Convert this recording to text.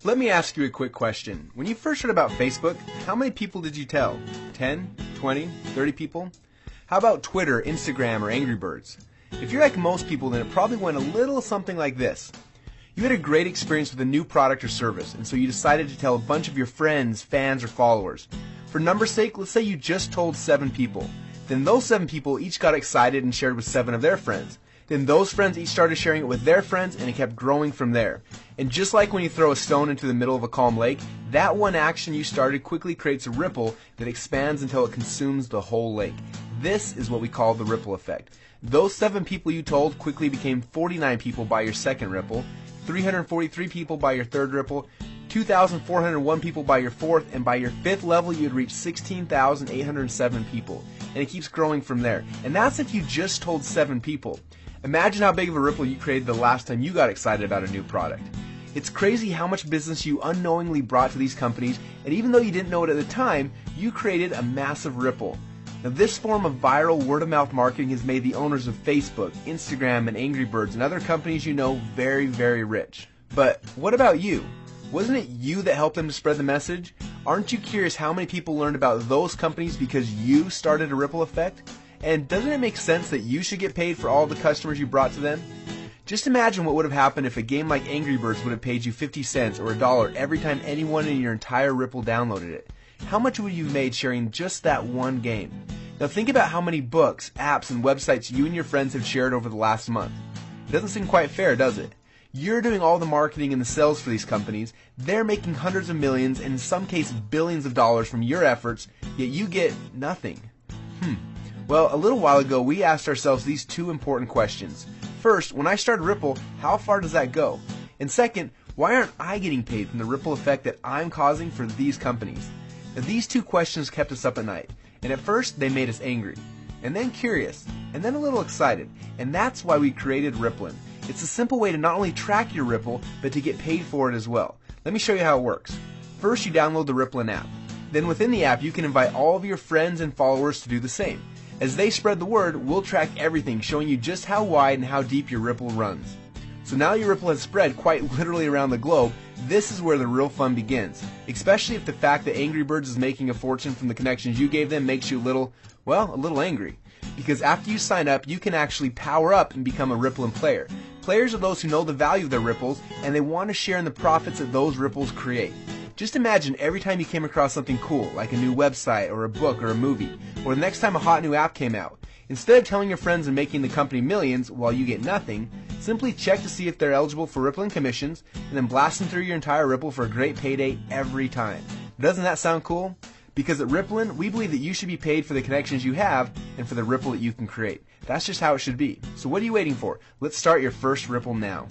Let me ask you a quick question. When you first heard about Facebook, how many people did you tell? 10, 20, 30 people? How about Twitter, Instagram, or Angry Birds? If you're like most people, then it probably went a little something like this. You had a great experience with a new product or service, and so you decided to tell a bunch of your friends, fans, or followers. For numbers' sake, let's say you just told 7 people. Then those 7 people each got excited and shared with 7 of their friends. Then those friends each started sharing it with their friends, and it kept growing from there. And just like when you throw a stone into the middle of a calm lake, that one action you started quickly creates a ripple that expands until it consumes the whole lake. This is what we call the ripple effect. Those 7 people you told quickly became 49 people by your second ripple, 343 people by your third ripple, 2,401 people by your fourth, and by your fifth level you had reached 16,807 people. And it keeps growing from there. And that's if you just told 7 people. Imagine how big of a ripple you created the last time you got excited about a new product. It's crazy how much business you unknowingly brought to these companies, and even though you didn't know it at the time, you created a massive ripple. Now, this form of viral word-of-mouth marketing has made the owners of Facebook, Instagram, and Angry Birds and other companies you know very, very rich. But what about you? Wasn't it you that helped them to spread the message? Aren't you curious how many people learned about those companies because you started a ripple effect? And doesn't it make sense that you should get paid for all the customers you brought to them? Just imagine what would have happened if a game like Angry Birds would have paid you 50 cents or $1 every time anyone in your entire Ripple downloaded it. How much would you have made sharing just that one game? Now think about how many books, apps, and websites you and your friends have shared over the last month. It doesn't seem quite fair, does it? You're doing all the marketing and the sales for these companies, they're making hundreds of millions and in some cases billions of dollars from your efforts, yet you get nothing. Well, a little while ago we asked ourselves these 2 important questions. First, when I started Ripple, how far does that go? And second, why aren't I getting paid from the ripple effect that I'm causing for these companies? Now, these 2 questions kept us up at night, and at first they made us angry, and then curious, and then a little excited, and that's why we created Rippln. It's a simple way to not only track your Ripple, but to get paid for it as well. Let me show you how it works. First, you download the Rippln app. Then within the app, you can invite all of your friends and followers to do the same. As they spread the word, we'll track everything, showing you just how wide and how deep your Ripple runs. So now your Ripple has spread quite literally around the globe. This is where the real fun begins, especially if the fact that Angry Birds is making a fortune from the connections you gave them makes you a little angry. Because after you sign up, you can actually power up and become a Rippln player. Players are those who know the value of their ripples, and they want to share in the profits that those ripples create. Just imagine every time you came across something cool, like a new website or a book or a movie, or the next time a hot new app came out. Instead of telling your friends and making the company millions while you get nothing, simply check to see if they're eligible for Rippln commissions, and then blast them through your entire Ripple for a great payday every time. Doesn't that sound cool? Because at Rippln, we believe that you should be paid for the connections you have and for the ripple that you can create. That's just how it should be. So what are you waiting for? Let's start your first Ripple now.